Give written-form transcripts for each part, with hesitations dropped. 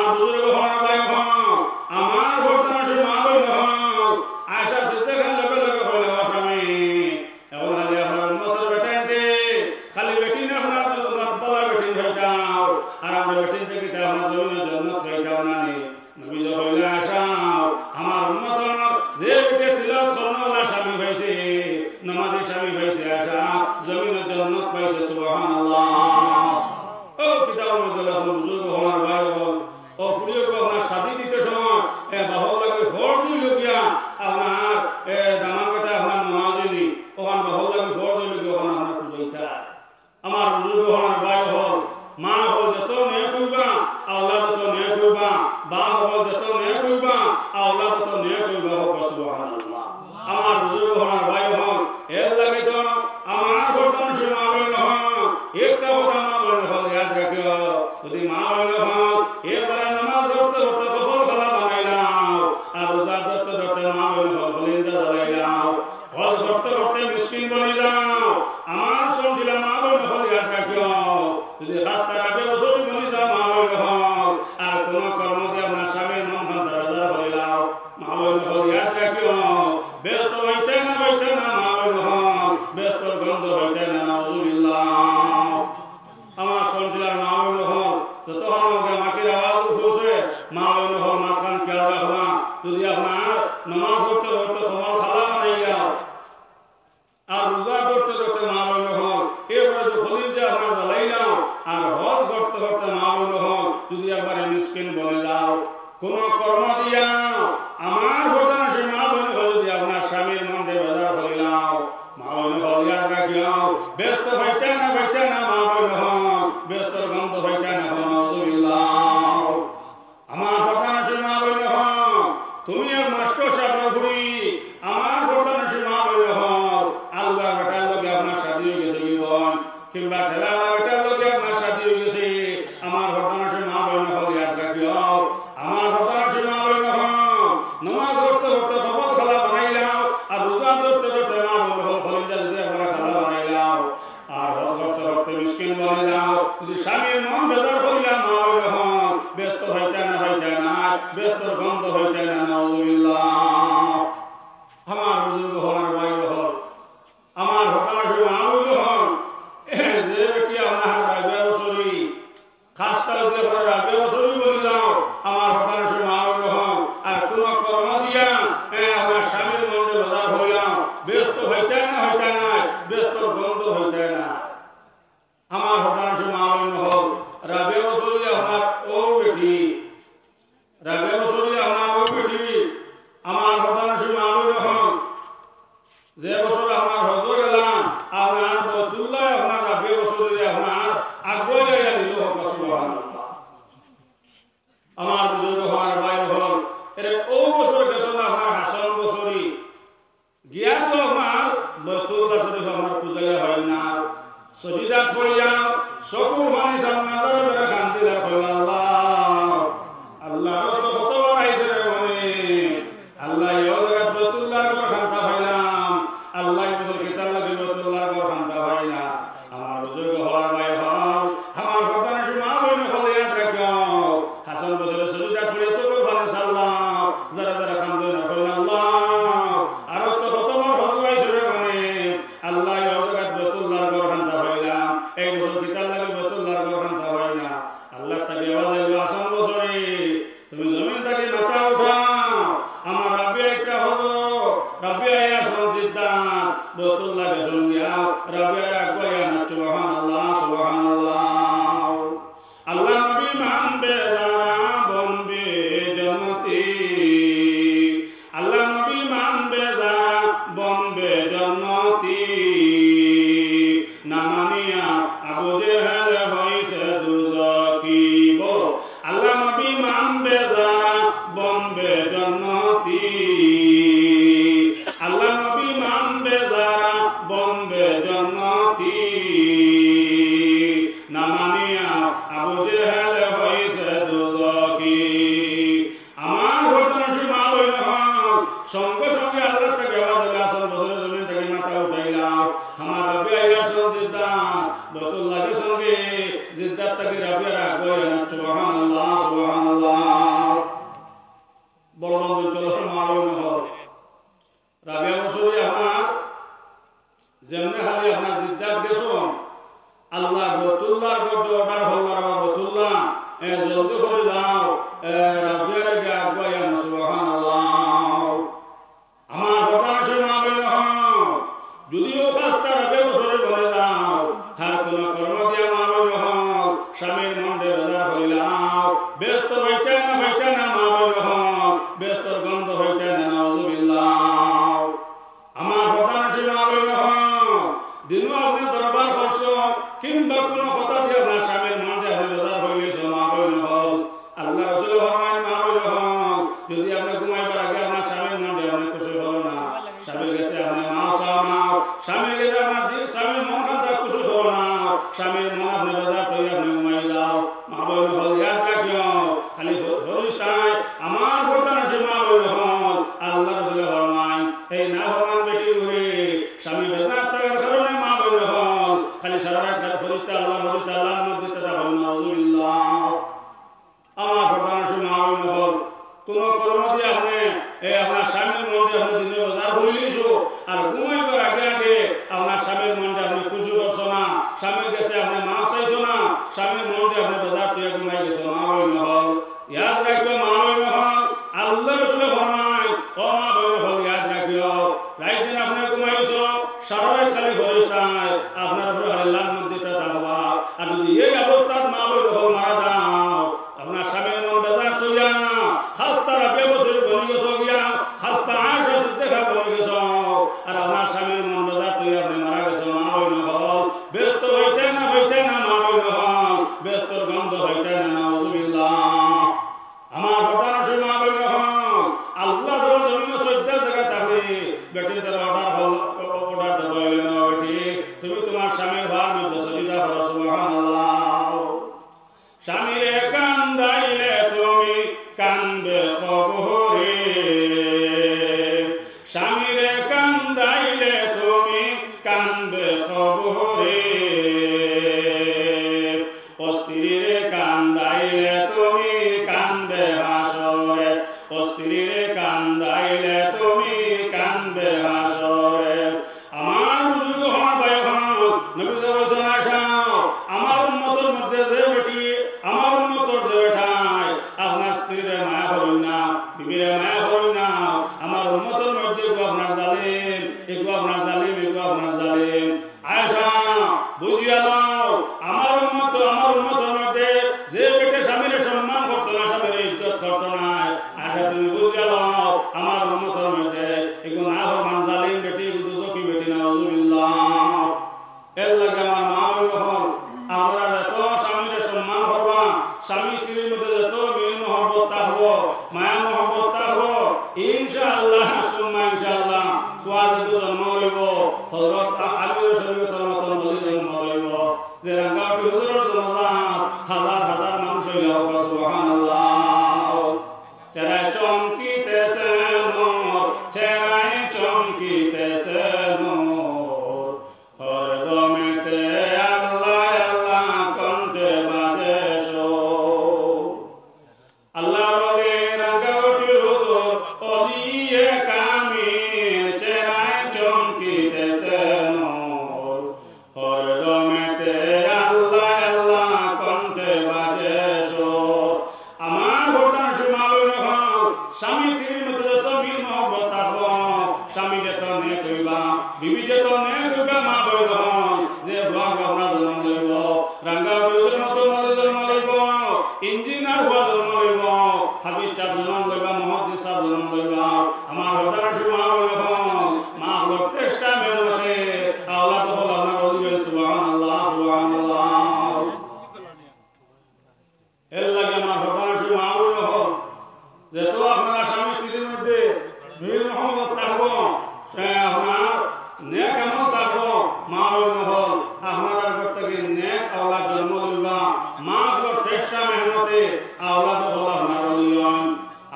আমার বুজুর্গ হওয়ার ভাই হন, আমার বর্তমানে মা বোন হন, আয়সা সিদ্দিকার লগে লগে হইল স্বামী এখন খালি আপনার উম্মতের বেটাইতে খালি বেটিন আপনার বলা বেটিন হয়ে যাও আর আমরা বেটিন থেকে আমার জমিনের জন্নত হয়ে যাও না নি নবী হইলে আসাও আমার উম্মতর যে বেটে তিলাওয়াত করনেওয়ালা স্বামী হয়েছে নামাজি স্বামী হয়েছে আশা জমিনের জন্নত পাইছে সুবহানাল্লাহ। ও কিতাবের মধ্যে লেখা বুজুর্গ হওয়ার ভাই বল ও ফুরিয়ে আপনার শাদি দিতে সময় বাহর লাগে ফর্জ লগিয়া আপনার দামান বেটা আপনার নমাজিনি ওখান বাহর লাগে ফর্জ লগিয়া ওখানে আপনার পুজোইতা আমার বুজুর্গ হওয়ার ভাই হল মা হল যত নে কইবা আওলাদ যত নে কইবা বাপ হল যত নে কইবা আওলাদ যত নে কইবা হোক সুবহানাল্লাহ। আমার বুজুর্গ হওয়ার ভাই হল এর লাগে তো আমার বর্তমান সময় হইল একটা কথা মা বলে হল ইয়াদ রাখিও যদি মা হইল হল এবারে নামাজ পড়তে পড়তে কফল খালা বানাইলাম আর রোজা ধরতে ধরতে মা হইল হল হলিন্দা জ্বালাইলাম হজ করতে করতে মিসকিন বনিলাম আমার শুনছিলাম মা বলে হল ইয়াদ রাখিও যদি রাস্তা রাখে বছর বনি যাও মা বলে হল আর কোন কর্ম দিয়ে আপনার স্বামীর মন ভান্তা বাজার হইলাম মা বলে হল ইয়াদ রাখিও ব্যস্ত হইতে না মা বলে হল ব্যস্তর গন্ধ হইতে না নাউজুবিল্লাহ। আমার শুনছিলাম মা বলে হল যতক্ষণ ওকে মাটির আওয়াজ উঠছে মা বলে হল মাথান খেয়াল রাখবা যদি আপনার নামাজ পড়তে পড়তে কমল খালা বানাইলাম আর রোজা করতে করতে মা বলে হল এবারে তো খলিজা আপনার জ্বালাইলাম আর হজ করতে করতে মা বলে হল যদি একবারে মিসকিন বলে যাও কোন কর্ম দিয়া আমার ঘটনা সে মা বলে হল যদি আপনার স্বামীর মনে বাজার করিলাম মা বলে হল ইয়াদ রাখিও ব্যস্ত হইতে না মা বলে হল ব্যস্তর গন্ধ হইতে না নাউজুবিল্লাহ। আমার ঘটনা সে মা বলে হল তুমি এক মাস্টার সাহেব ঘুরি আমার ঘটনা সে মা বলে হল আল্লাহ বেটার লগে আপনার শাদী হয়ে গেছে জীবন কিংবা ঠেলা বেটার লগে আপনার শাদী হয়ে গেছে আমার ঘটনা সে মা বলে হল ইয়াদ রাখিও আমার ঘটনা সে মা বলে হল নামাজ পড়তে পড়তে সফল খালা বানাইলাম আর রোজা ধরতে ধরতে মা বলে হল খলিজা যদি একবার খালা বানাইলাম আর হজ করতে করতে মিসকিন বলে যাও যদি স্বামীর মন বেজার করিলাম মা বলে হল ব্যস্ত হইতে না ব্যস্তর গন্ধ হইতে না নাউজুবিল্লাহ। আমার বুজুর্গ হওয়ার ভাই হল আমার ঘটনা সে মা বলে হল যে বেটি আপনার রাবে বছরই খাস করে দিয়ে পরে রাবে বছরই বলে যাও আমার ঘটনা সে মা বলে হল আর কোন কর্ম দিয়া আমার স্বামীর মনে বাজার হইলাম ব্যস্ত হইতে না ব্যস্তর গন্ধ হইতে না আমার ঘটনা সে মা বলে হল রাবে বছরই আপনার ও বেটি রাবে বছরই আপনার ও বেটি আমার ঘটনা সে মা বলে হল যে বছর আপনার হজ গেলাম আপনার বতুল্লাহ আপনার রাবে বছরে আপনার আগ্রহ জায়গা দিল হোক সুবহানাল্লাহ। আমার বুজুর্গ হওয়ার ভাই হল এর ও বছর গেছিল আপনার হাসান বছরই গিয়া তো আপনার বতুল্লাহ শরীফ আমার পূজায় হয় না সজিদা থইয়া চকুর পানি সামনা ধরে কান্দিলা কইলা আল্লাহ তো কতবার আইছে রে মনে আল্লাহ ইও জায়গা বতুল্লাহর ঘর খান্তা পাইলাম আল্লাহ বছর কেতার লাগে বতুল্লাহর ঘর খান্তা পাই না আমার বুজুর্গ হওয়ার ভাই হল আমার ঘটনা সে মা বইনে হল ইয়াদ রাখিও হাসান বছরে সজিদা থইয়া চকুর পানি সাল্লাম যারা যারা কান্দে না কইলা আল্লাহ আর তো কতবার হজ আইছে রে মনে আল্লাহ ইও জায়গা বতুল্লাহর ঘর খান্তা পাইলাম এই বছর কেতার লাগে বতুল্লাহর ঘর খান্তা পাই না আল্লাহ তাকে আওয়াজ আইলো হাসান বছরে তুমি জমিন থেকে মাথা উঠাও আমার রাব্বি একটা হলো রাব্বি আয়া সঞ্জিদান বতুল্লাহ বেসন দিয়াও রাব্বি আয়া গয়া না সুবহানাল্লাহ আল্লাহ নবী মান বেজারা জলদি করে যাও রাব্বিয়ার আগে আগুয়া না সুবহানাল্লাহ আমার প্রধান মা বইন যদিও কাজটা রাবে বছরে বলে যাও হার কোন কর্ম দিয়া মা বইন স্বামীর মন্ডে বাজার হইলাও ব্যস্ত হইতে না মা বইন ব্যস্তর গন্ধ হইতে না নাউযুবিল্লাহ আমার প্রধান মা বইন দিনও আপনি দরবার করছ কিংবা কোনো কথা দিয়ে আপনার স্বামীর মন্ডে আপনি বাজার হইলেছ মা বইন আল্লাহ রাসূল ফরমান মা বইন যদি আপনি ঘুমাইবার আগে আপনার স্বামীর মন্ডে আপনি খুশি হল না স্বামীর কাছে আপনি মা চাও না স্বামীর কাছে আপনার স্বামীর মন খান্তা খুশি হল না স্বামীর মন আপনি বাজার তৈরি আপনি ঘুমাই যাও মা বইন হল ইয়াদ রাখিও খালি হরিষ্ঠায় আমার প্রধান আছে মা বইন হল আল্লাহ রাসূল ফরমান এই না ফরমান বেটি ঘুরে স্বামী বাজার থাকার কারণে মা বইন হল খালি সারা রাত ফরিস্তা আল্লাহর মধ্যে তারা বলেন নাউযুবিল্লাহ আমার প্রধান আছে মা বইন হল কোন কর্ম দিয়ে আপনি আপনার স্বামীর মনটা আপনি দিনে বাজার হইলিস আর ঘুমাইবার আগে আপনার স্বামীর মনটা আপনি খুশি করছো না স্বামীর কাছে আপনি মা চাইছো না স্বামীর মনটা আপনি বাজার থেকে ঘুমাই গেছো মা বইন হল ইয়াদ রাখিও মা বইন হল আল্লাহ রাসূল ফরমায় ও মা বইন হল ইয়াদ রাখিও রাত দিন আপনি ঘুমাইছো সারা রাত খালি ফরিস্তায় আপনার উপরে আল্লাহর মধ্যে তাকওয়া আর যদি এই অবস্থায় মা বইন হল মারা যাও আপনার স্বামীর মন বাজার তৈরি না খাস্তা রাবে বছর বনি গেছো গিয়া খাস্তা আয়সা দেখা বনি গেছো আর আপনার স্বামীর মন বাজার তৈরি আপনি মারা গেছো মা বইন হল ব্যস্ত হইতে না মা বইন হল ব্যস্তর গন্ধ হইতে না নাউযুবিল্লাহ আমার প্রধান আছে মা বইন হল আল্লাহ যারা জমিনে 14 জায়গা থাকে বেটি তারা অর্ডার দেবে না বেটি তুমি তোমার স্বামীর ভার মধ্যে সজিদা করো সুবহানাল্লাহ স্বামীরে কান্দাইলে তুমি কান্দে কবরে স্বামীরে কান্দাইলে তুমি কান্দে কবরে ও স্ত্রীরে কান্দাইলে তুমি কান্দে হাসরে ও স্ত্রীরে কান্দাইলে তুমি কান্দে হাসরে আমার বুজুর্গ হওয়ার ভাই নবী বলেছেন আসাও আমার উম্মতের মধ্যে যে বেটি আমার উম্মতের যে বেটায় আপনার স্ত্রীরে মায়া করুন না বিবিরে মায়া করুন না আমার উম্মতের মধ্যে আপনার জালিম এগুলো আপনার জালিম আয়েশা বুঝিয়া দাও আমার উম্মতের মধ্যে যে বেটে স্বামীর সম্মান করতো না স্বামীর ইজ্জত করতো না আয়েশা তুমি বুঝিয়া দাও আমার উম্মতের মধ্যে এগুলো না ফরমান জালিম বেটি দুদকি বেটি নাউযুবিল্লাহ এর লাগে আমার মা হল আমরা যত স্বামীর সম্মান করবা স্বামী স্ত্রীর মধ্যে যত মিল মহব্বত থাকবো মায়া মহব্বত থাকবো ইনশাআল্লাহ সুম্মা ইনশাআল্লাহ ফুয়াদ জন্ম লইব হযরত আলী শরীয়তের মতন বলি জন্ম লইব যে রাঙ্গাটি হুজুরের জন্মদান হাজার মানুষ হইল সুবহানাল্লাহ চেরাই চমকিতেছে নূর চেরাই চমকিতেছে নূর হরদমেতে আল্লাহ আল্লাহ কণ্ঠে বাজে আল্লাহ রবে রাঙ্গাটি হুজুর অলিয়ে কামিল চেরাই চমকিতেছে নূর হরদমেতে আল্লাহ আল্লাহ কণ্ঠে বাজে আমার ভোটার সীমালয় নহল স্বামী স্ত্রীর মধ্যে যত মিল মহব্বত থাকবো স্বামী যেত নে কইবা বিবি যেত নে কইবা মা বই নহল যে ভগ আপনার জন্ম লইব রাঙ্গা বইয়ের মতো মলে জন্ম লইব ইঞ্জিনিয়ার হওয়া জন্ম লইব হাবিজ চাপ জন্ম লইবা মহাদিস চাপ জন্ম লইবা আমার ভোটার সীমালয় নহল মা লোক চেষ্টা মেহনতে আওলাদ হল আপনার অলিবেন সুবহানাল্লাহ এর লাগে আমার ভোটার সীমালয় নহল যেহেতু আপনারা স্বামী স্ত্রীর মধ্যে মিল মহব্বত থাকবো আপনার নেক আমল থাকবো মা বইন হল আপনারা প্রত্যেকে নেক আওলাদ জন্ম লইবা মা হল চেষ্টা মেহনতে আওলাদ হল আপনার অলিয়ন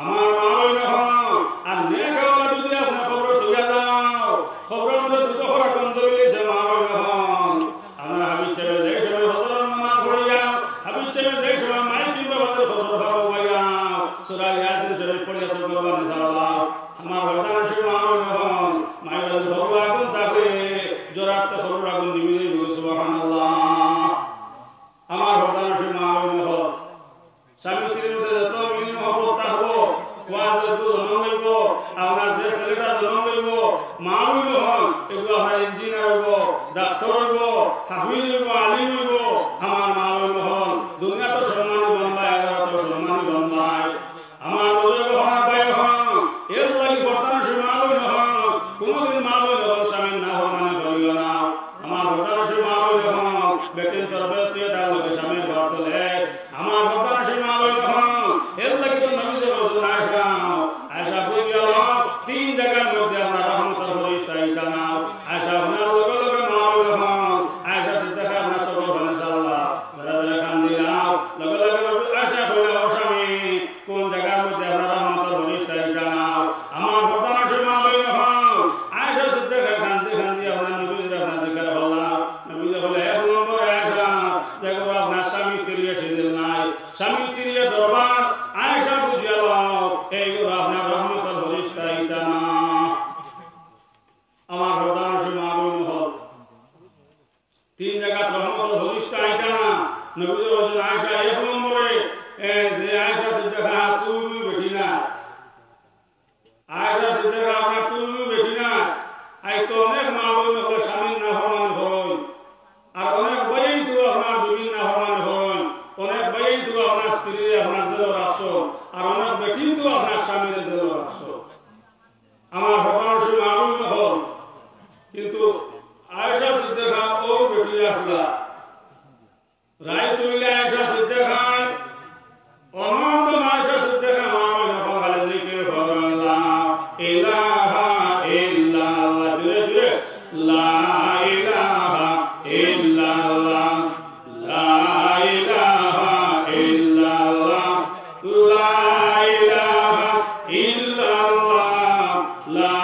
আমার মা বইন হল আর নেক আওলাদ যদি আপনার খবর তুলে যাও খবরের মধ্যে দুটো খবর কন্ত মিলেছে মা বইন হল আপনার হাবিজ চাইবে যে সময় হজর নামাজ পড়ে যাও হাবিজ চাইবে যে সময় মাইক কিংবা বাজার খবর ভালো হয়ে যাও সূরা ইয়াসিন শরীফ পড়ে আসল করবানি সালাম আমার ভোটার সীমালয় নহল মাইবাজ খবর আগুন থাকে জোরাতে খবর আগুন নিমিয়ে সুবহানাল্লাহ আমার ভোটার সীমালয় নহল স্বামী স্ত্রীর মধ্যে যত মিল মহব্বত থাকবো ওয়াজের জন্ম হইব আপনার যে ছেলেটা জন্ম হইব মা হইব হন এগুলো আপনার ইঞ্জিনিয়ার হইব ডাক্তার হইব হাফিজ হইব আলিম হইব আমার মা হইব হন দুনিয়া তো সম্মানী বনবাই এগারো তো সম্মানী বনবাই আমার বুজুর্গ হন ভাই হন এর লাগি বর্তমান সে মা হইব হন কোনোদিন মা হইব হন স্বামীর না হরমানে করিও না আমার বর্তমান সে মা হইব হন বেটির তরফে তুই তার লোকে স্বামীর ঘর তোলে আমার বর্তমান সে মা হইব হন এর লাগি তো নবীদের রসুল আয়সা বুঝ গেল তিন জায়গার মধ্যে আপনার রহমতের ফরিস্তা নাও আয়সা আপনার লগে লগে মা হইব হন আয়সা সিদ্দিকা আপনার সকল বলে সাল্লাহ যারা যারা কান দিলাম লগে লগে আয়সা কইলা ও স্বামী কোন জায়গার মধ্যে আপনার রহমতের ফরিস্তা নাও আমার বর্তমান সে মা হইব হন আয়সা সিদ্দিকা কান্দে কান্দে আপনার নবীর আপনার জিজ্ঞাসা করলাম নবী বলে এক নম্বর আয়সা যেগুলো আপনার স্বামী স্ত্রীর সিজিল নাই স্বামী স্ত্রীর দরবার আয়সা বুঝিয়াল এইগুলো আপনার রহমতের ফরিস্তা না আমার বর্তমান সে মা হইব হল তিন জায়গা রহমতের ফরিস্তা না নবীর রসুল আয়সা এক নম্বরে যে আয়সা সিদ্দিকা তুমি বেঠি না আয়সা সিদ্দিকা আপনার তুমি বেঠি না আজ তো অনেক মা বোন হলো স্বামীর না হরমান হরণ আর অনেক বইই তো আপনার বিভিন্ন না হরমান হরণ অনেক বইই তো আপনার স্ত্রীর আপনার জেল রাখছো আর অনেক বেঠি তো আপনার স্বামীর জেল রাখছো আমার বর্তমান সে মা বোন হল কিন্তু আয়সা সিদ্দিকা ও বেটি রাখলা রায় তুলিলে আয়সা সিদ্দিকা অনন্ত আয়সা সিদ্দিকা মা বোন বলে জিকির করল্লাহ ইলাহা ইল্লাল্লাহ জুরে জুরে লা ইলাহা ইল্লাল্লাহ লা ইলাহা ইল্লাল্লাহ লা ইলাহা ইল্লাল্লাহ লা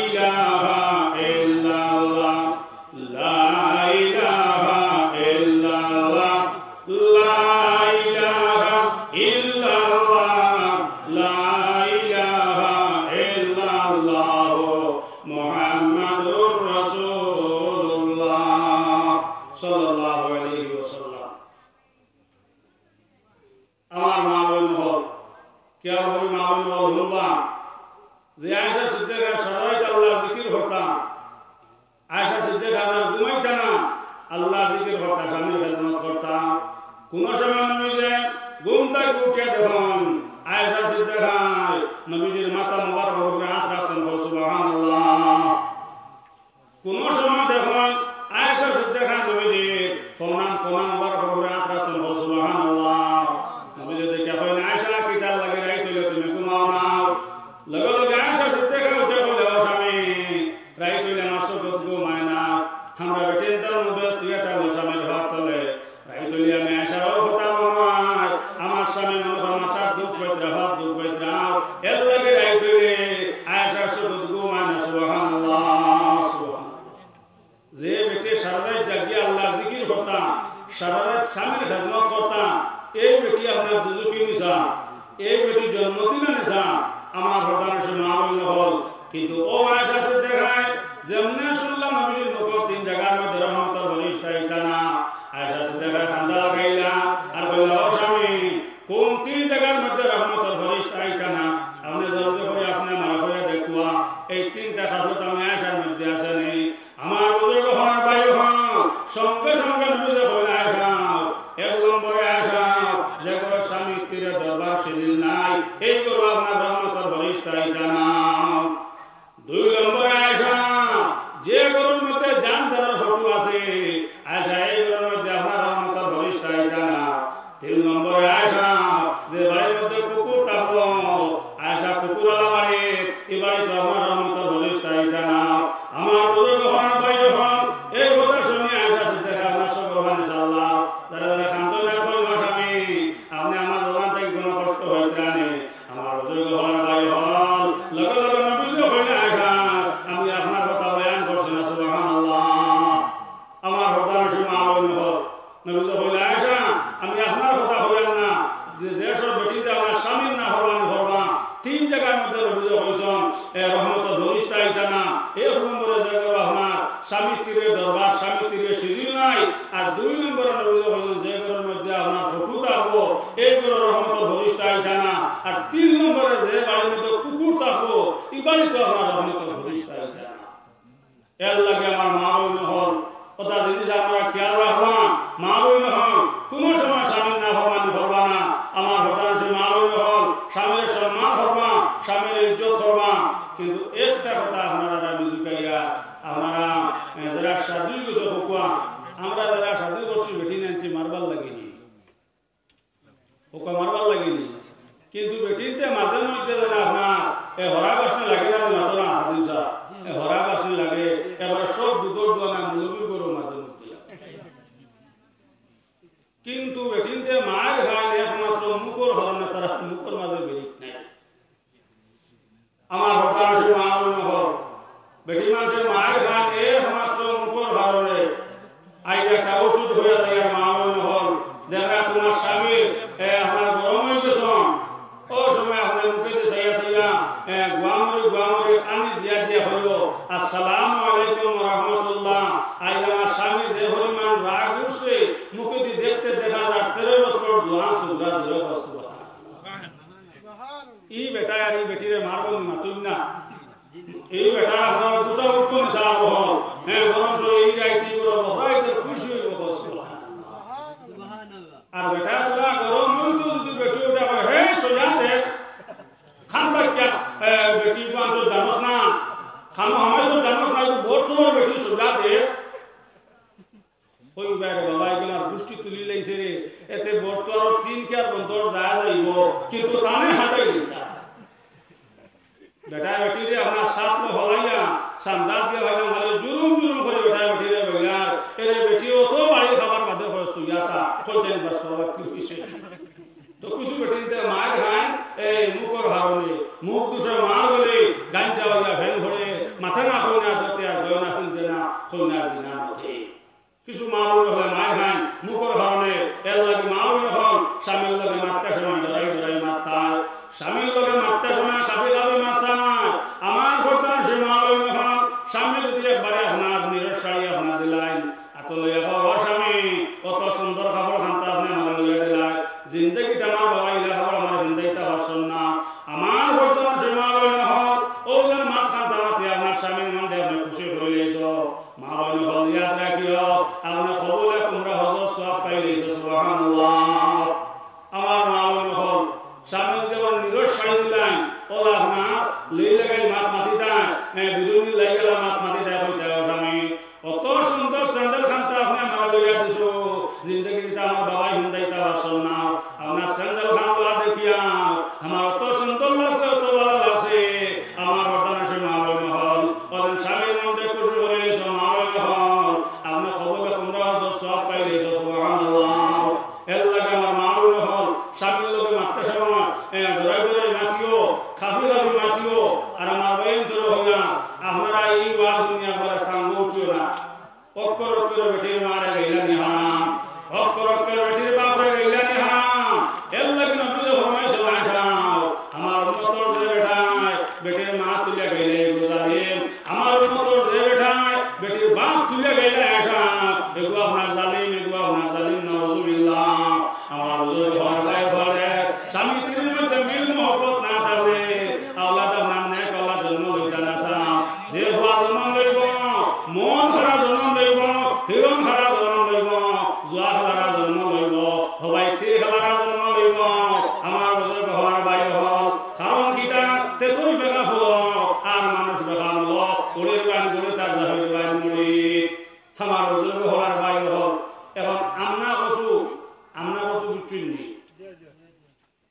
ইলাহা ইল্লাল্লাহ লা ইলাহা ইল্লাল্লাহ লা ইলাহা ইল্লাল্লাহ লা ইলাহা ইল্লাল্লাহ মুহাম্মাদুর রাসূলুল্লাহ সাল্লাল্লাহু আলাইহি ওয়াসাল্লাম আমার মা বোন হল কেউ বলি মা বোন হল ভুলবা যে আয়সা সিদ্দিকা সরাইত আল্লাহর জিকির করতাম আয়সা সিদ্দিকা না ঘুমাইতা না আল্লাহর জিকির করতাম স্বামীর খেদমত করতাম কোন সময় নবীজি ঘুম থেকে উঠে দেখুন আয়সা সিদ্দিকা নবীজির মাথা মোবারক উপরে হাত রাখতেন সুবহানাল্লাহ কোন সময় দেখুন আয়সা সিদ্দিকা নবীজির ফোনাম মোবারক উপরে হাত রাখতেন সুবহানাল্লাহ নবীজি দেখে কইলেন আয়সা কিতাল লাগে রাই তুইলে তুমি ঘুমাও না লগে লগে আয়সা সিদ্দিকা উঠে বলে ও স্বামী রাই তুইলে আমার চোখত ঘুমায় না আমরা বেটেন তার নবী তুই তার স্বামীর ঘর তোলে রাই তুইলে আমি আয়সারও কথা মনে আমার স্বামী মনে হয় মাথার দুঃখ পেত্রা হাত দুঃখ পেত্রা এর লাগে রাই তুইলে আয়সার চোখত ঘুমায় না সুবহানাল্লাহ যে বেটে সারা রাত জাগিয়ে আল্লাহর জিকির করতাম সারা রাত স্বামীর খেদমত করতাম এই বেটি আপনার দুজুকি নিশা এই বেটি জন্মদিনে নিশা আমার বর্তমান সে মা হইল হল কিন্তু ও আয়সা সিদ্দিকায় যেমনে শুনলাম নবীর মুখ তিন জায়গার মধ্যে রহমতের ফরিস্তা না আয়সা সিদ্দিকা কান্দা লাগাইলা আর কইলা ও স্বামী কোন তিন জায়গার মধ্যে রহমতের ফরিস্তা না আপনি জলদি করে আপনি মারা করে দেখুয়া এই তিনটা কাজত আমি আয়সার মধ্যে আসেনি আমার বুজুর্গ হওয়ার ভাই হন সঙ্গে সঙ্গে নবীজি কইলা আয়সা এক নম্বরে আয়সা যে কোনো স্বামী স্ত্রীর দরবার সিজিল নাই এই করো আপনার রহমতের ফরিস্তা না দুই নম্বরে আয়সা যে গরুর মধ্যে জান ধরার ফটো আছে আয়সা এই গরুর মধ্যে আপনার রহমতের ফরিস্তা না তিন নম্বরে আয়সা যে বাড়ির মধ্যে কুকুর থাকবো আয়সা কুকুরওয়ালা বাড়ি এই বাড়িতে আমার রহমতের ফরিস্তা না আমার বুজুর্গ হওয়ার ভাই হন এই কথা শুনি আয়সা সিদ্দিকা আপনার সকল ইনশাআল্লাহ যারা যারা খান্ত না কইল স্বামী আপনি আমার জবান থেকে কোনো কষ্ট হইতে না আমার বুজুর্গ হওয়ার ভাই হন লগে লগে নবীজি কইলে আয়সা আমি আপনার কথা বয়ান করছি না সুবহানাল্লাহ আমার কথা শুনে আলোন হল নবীজি কইলে আয়সা আমি আপনার কথা বয়ান না যে সব বেটিতে আমার স্বামীর না হরমান হরবা তিন জায়গার মধ্যে নবীজি কইছেন রহমতের ফরিস্তা না এক নম্বরে জায়গা আপনার স্বামী স্ত্রীর দরবার স্বামী স্ত্রীর সিজিল নাই আর দুই নম্বরে নবীজি কইছেন যে ঘরের মধ্যে আপনার ফটো থাকবো এই ঘরের রহমতের বাড়ি তো আমার রহমত ভবিষ্যৎ হইতা না এর লাগে আমার মা বইন হল ওটা জিনিস আমরা খেয়াল রাখবা মা বইন হল কোনো সময় স্বামীর না ফরমানি করবা না আমার ঘটনা সে মা বইন হল স্বামীর সম্মান করবা স্বামীর ইজ্জত করবা কিন্তু একটা কথা আপনারা বুঝুকাইয়া আপনারা যারা শাদি গেছো হুকুয়া আমরা যারা শাদি করছি বেটি নাইছি মারবার লাগেনি হুকুয়া মারবার লাগেনি কিন্তু বেটিতে মাঝে মধ্যে যেন আপনার হরা বাসনি লাগে না মাত্র হাদিসা হরা বাসনি লাগে এবার সব দুধর দোয়ানা মুলবির গরু মাঝে মধ্যে কিন্তু বেটিতে মায়ের খায় একমাত্র মুখর হরণে তারা মুখর মাঝে বেরিক নাই আমার হঠাৎ আসে মা হল বেটি মানুষের মায়ের খায় একমাত্র মুখর হরণে আই একটা ওষুধ হয়ে যায় মা হল দেখা তোমার স্বামী আপনার গরম হয়ে গেছ ও সময় আপনার মুখে সাইয়া সাইয়া গুয়ামরি আনি দিয়া দিয়া হইল আসসালামু আলাইকুম রাহমাতুল্লাহ আজ আমার স্বামী যে পরিমাণ রাগ উঠছে মুখে দিয়ে দেখতে দেখা যায় 13 বছর জোয়ান সুগ্রা জোরে ই বেটা আর এই বেটিরে মারব না তুই না এই বেটা আপনার গুসা উঠবো সাপ হল গরম এই রাইতি করব রাইতে খুশি হইব আর বেটা তোরা গরম হইতো যদি বেটি ওটা হে সোজা দেখ খান কিয়া বেটি বাঁচো জানোস না খানো হামাইছো জানোস না বর্তমান বেটি সোজা দেখ ওই বাইরে বাবা এগুলার গোষ্ঠী তুলি লাইছে রে এতে বর্তমান 3 কেয়ার বন্ধর যায় যাইব কিন্তু তানে হাতাই দিতা বেটা বেটি রে আমার সাত মে হলাইয়া সামদার দিয়ে ভাইলা মানে জুরুম করে বেটা বেটি রে ভাইলা এরে বেটি ও তো বাড়ি খাবার বাদে হয় সুয়াসা কইতেন বাস বাবা কি হইছে তো কিছু বেটিতে মায়ের খান এই মুখর হারনে মুখ দুসে মা বলে গাঞ্জা হইয়া ভেন ঘরে মাথা না কই না দতে আর গয়না কিনতে না কইনা দিনা মতে কিছু মা বলে হলে মায়ের খান মুখর হারনে এর লাগে মা বলে হল স্বামীর লাগে মাত্রা সময় ডরাই মাত্রা স্বামীর লগে মাত্রা সময় কাপি মাত্রা আমার ঘটনা সে মা বলে হল স্বামী যদি একবারে আপনার নিরস শাড়ি আপনার দিলাইন এত লইয়া ও স্বামী কত সুন্দর কাপড় খান্তা আপনি আমার লইয়া দিলাই জিন্দগিটা আমার বাবা ইলা খাবার আমার জিন্দগিটা ভাষণ না আমার ঘটনা সে মা বলে হল ও যেন মাত খান্তা মাতি আপনার স্বামীর মধ্যে আপনি খুশি করে লইছ মা বলে হল ইয়াদ রাখিও আপনি কবলে কুমরা হজর সওয়াব পাই লইছ সুবহানাল্লাহ আমার মা বলে হল স্বামী যেমন নিরস শাড়ি দিলাই ওলা আপনার লই লাগাই মাত মাতি দেয় বিরুনি লাগালা মাত মাতি দেয় কইতে স্বামী অত সুন্দর স্যান্ডেল খানটা আপনি আমার লইয়া দিছো জিন্দগিটা আমার বাবা হিন্দাইতা ভাষণ না আপনার স্যান্ডেল খান লা দেখিয়া আমার অত সুন্দর লাগছে অত ভালো লাগছে আমার অর্দান সে মা বইন হল ওদের স্বামীর মধ্যে খুশি করে এসো মা বইন হল আপনি খবরে তোমরা সব পাইলে সুবহানাল্লাহ এর লাগে আমার মা বইন হল স্বামীর লোকে মাত্রা সময় ধরে মাতিও খাবি মাতিও আর আমার বইন ধরে হইয়া আপনারা এই ওয়াজ দুনিয়া করে সাঙ্গ উঠিও না অক্ষর বেটির মারে গেলা নিহাম অক্ষর বেটির বাপরে গেলা নিহাম এর লাগে নবী ফরমাইছে আসাও আমার উম্মতর যে বেটায় বেটির মা তুলে গেলে গুজারিম আমার উম্মতর যে বেটায় বেটির বাপ তুলে গেলে আসা এগুলো আপনার জালিম নাউজুবিল্লাহ আমার হুজুর হওয়ার গায়ে বলে স্বামী স্ত্রীর মধ্যে মিল মহব্বত না থাকলে আওলাদের নাম নেক আল্লাহ জন্ম লইতে না যে হওয়া জন্ম লইব মন খারা জন্ম লইব হিরণ খারা জন্ম লইব জুয়া খেলারা জন্ম লইব হবাই তীর খেলারা জন্ম লইব আমার বুজুর্গ হওয়ার বাইরে হল কারণ গীতা তেতুল বেকা হল আর মানুষ বেকা হল উড়ির গান গড়ে তার জাহির গান মুড়ি আমার বুজুর্গ হওয়ার বাইরে হল এবং আমনা কসু বিচ্ছিন্নি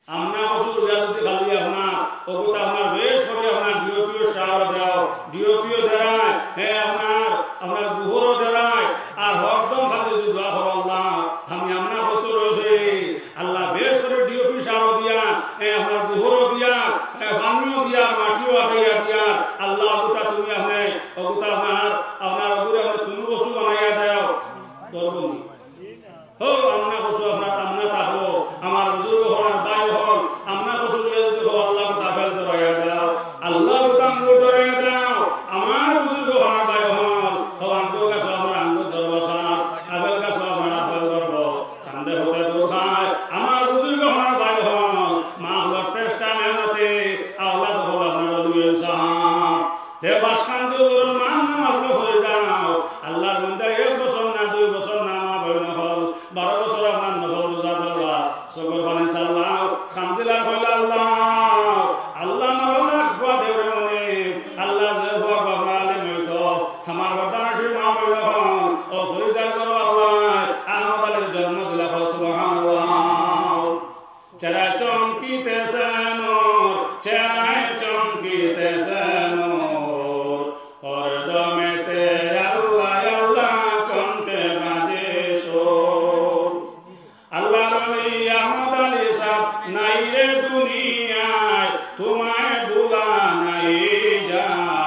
আমনা কসু যদি খালি আপনার ওগুলো আপনার বেশ করে আপনার ডিওপিও সার দাও ডিওপিও দেয় আপনার বুহরও দেয় আর হরদম খালি যদি দোয়া করো আল্লাহ আমি আমনা কসু রয়েছে আল্লাহ বেশ করে ডিওপি সারও দিয়া আপনার বুহরও দিয়া পানিও দিয়া মাটিও আটাইয়া দিয়া আল্লাহ ওগুতা তুমি ওগুতা আপনার ওগুলো তুমি কসু বানাইয়া দাও দরবনি হো আমনা কসু আপনার আমনা থাকলো আমার বুজুর্গ হওয়ার বাই হল আমনা কসু যদি হো আল্লাহ তাফেল ধরাইয়া দাও আল্লাহ তামু ধরাইয়া দাও আমার বুজুর্গ হওয়ার বাই হল হো আঙ্গুর গাছ আমার আঙ্গুর ধরবসা আপেল গাছ আমার আপেল ধরব কান্দে হতে দূর খায় আমার বুজুর্গ হওয়ার বাই হল মা হওয়ার চেষ্টা মেহনতে আল্লাহ হল আপনার লুয়ে সাহা কইলা আল্লাহ আল্লাহ মাওলা খোয়া দেওরে মনে আল্লাহ যে হওয়া বাবা আলী মইত আমার বর্দান সে মা বইল ও ফরিদার করো আল্লাহ আহমদ আলীর জন্ম দিলা সুবহানাল্লাহ চেরা চমকিতেছে নূর চেরায় চমকিতেছে নূর হরদমেতে আল্লাহ আল্লাহ কণ্ঠে বাজে সুর আল্লাহ রলি আহমদ আলী সাহ নাই রে দুনিয়ায় তোমায় ভুলা নাই যায়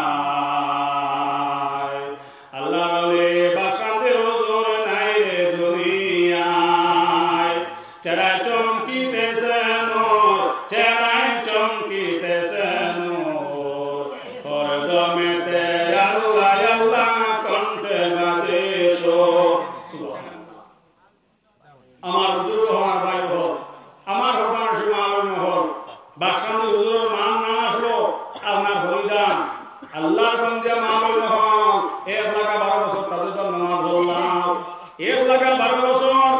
আল্লাহ রলি বাসাতে হুজুর নাই রে দুনিয়ায় চেরা চমকিতেছে নূর চেরায় চমকিতেছে নূর হরদমেতে আল্লাহ আল্লাহ কণ্ঠে বাজে সুর সুবহানাল্লাহ আমার হুজুর আমার ভাই হোক আমার ঘটনার সীমা আলোচনা হোক বাসকান্দি হুজুরের মান নাম আসলো আপনার হরিদান আল্লাহর বন্দে মা আলোচনা হোক 1,12 বছর তাদের তো নামাজ পড়লাম 1,12 বছর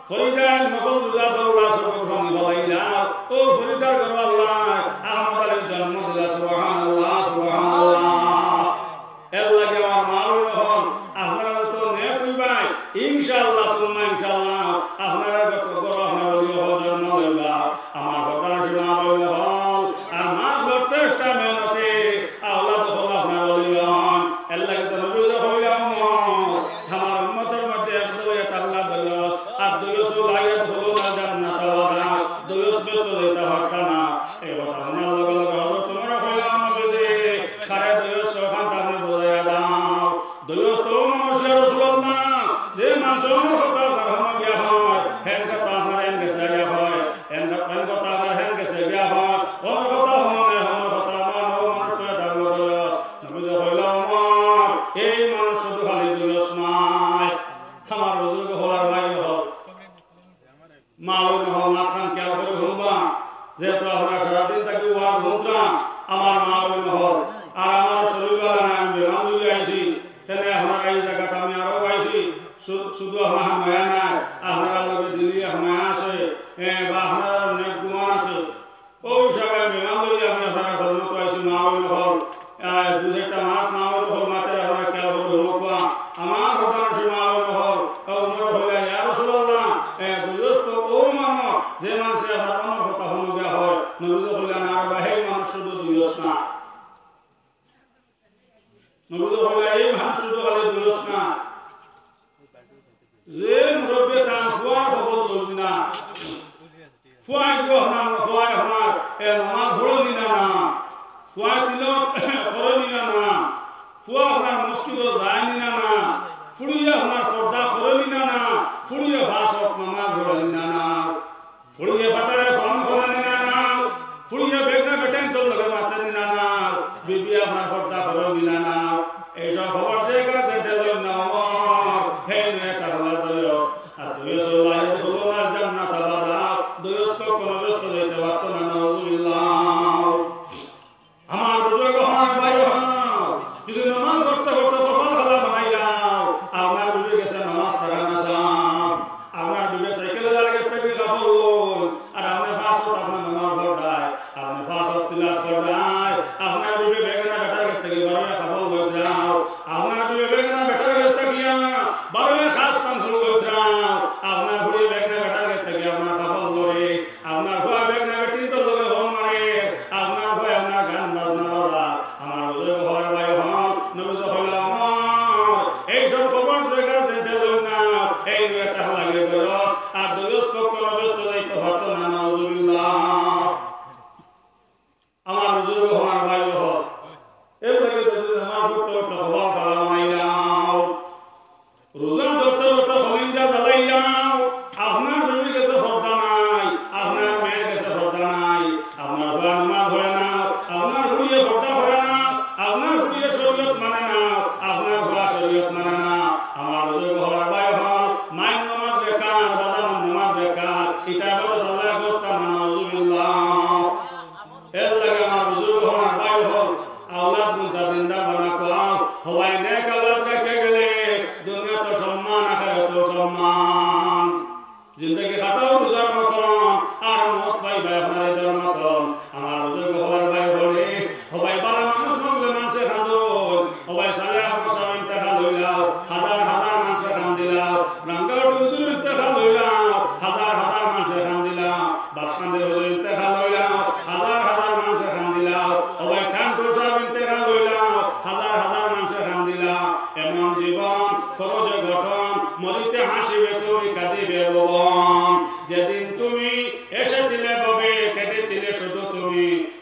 ফরিদান নকল রোজা দৌড়া সকল ভাঙি বলাইলা ও ফরিদার করো আল্লাহ আহমদ আলীর জন্ম দিলা সুবহানাল্লাহ সুবহানাল্লাহ এর লাগে আমার মা আলোচনা হোক আপনারা তো নে কইবাই ইনশাআল্লাহ সুম্মা ইনশাআল্লাহ আপনারা যত করো আপনার ওলি হল জন্ম দিবা আমার কথা সীমা আলোচনা হল আর মা প্রচেষ্টা মেহনতে আওলাদ হল আপনার ওলি হন এর লাগে তো নবী হইলাম আমার উম্মতের মধ্যে একদম আল্লাহ দয়াস আর দয়াস লাগাত হলো না জান্নাত ওয়াদা দয়াস ব্যস্ত হইতা হতা না এই কথা আমার লগে লগে হলো তোমরা হইলাম নবী খারে দয়াস সখান তামে বোঝায়া দাও দয়াস তো মানুষের রাসূলুল্লাহ যে মানুষের কথা ধর্ম গিয়া হয় হেন কথা আমার হেন গেছে গিয়া হয় হেন কথা আমার হেন গেছে গিয়া হয় ওর কথা মনে আমার কথা মানো মানুষ তো থাকলো দয়াস নবী হইলাম এই মানুষ শুধু খালি দয়াস নয় আমার বুজুর্গ হলার ভাই হল মালুম হল মাথান খেয়াল করে শুনবা যেহেতু আপনারা সারাদিন থাকি ওয়াজ মন্ত্রা আমার মালুম হল আর আমার শরীর না আমি বেমান লুই আইছি সেনে আপনার এই জায়গাটা আমি আরো আইছি শুধু আমার মায়া নাই আপনারা লগে দিলি মায়া আছে বা আপনার অনেক গুমান আছে ওই সবাই বেমান লই আমি আপনারা ধর্ম পাইছি মালুম হল দু একটা মাছ মালুম হল মাতে আপনারা খেয়াল করে শুনবা আমার কথা সীমা আলোচনা হল উমর হইলা ইয়া রাসূলুল্লাহ দুরস্ত ও মানো যে মানুষে আবার আমার কথা শুনবে হয় নবী হইলা না আর বাহির মানুষ শুধু দুরস না নবী হইলা এই মানুষ শুধু খালি দুরস না যে মুরব্বি তান ফুয়া খবর লবি না ফুয়া গো না ফুয়া আমার নামাজ পড়নি না ফুয়া তিলত করনি না ফুয়া আপনার মসজিদ যায়নি না ফুড়িয়ে আপনার পর্দা করনি না ফুড়িয়ে ভাষক নামাজ পড়নি না ফুড়িয়ে পাতারে ফর্ম করনি না ফুড়িয়ে বেগনা বেটেন তোর লগে মারতেনি না বিবি আপনার পর্দা করনি না এইসব খবর যে করে যেতে লই না আমার হে নে তাহলে দয়স আর দয়স লাগে হলো না জান্নাত বাদা দয়স কো কোন ব্যস্ত হইতে পারত না নাউজুবিল্লাহ আমার বুজুর্গ আমার ভাই যদি নামাজ পড়তে পড়তে কপাল খালা বানাইলাম আপনার বিবে গেছে নামাজ পড়া না সাম আপনার বিবে সাইকেলে যার গেছে থেকে কাপড় আর আপনার ফাঁসত আপনার নামাজ পড়ায় আপনার ফাঁসত তিলাওয়াত পড়ায় আপনার বিবে বেগনা বেটার গেছে থেকে বারোটা কাপড়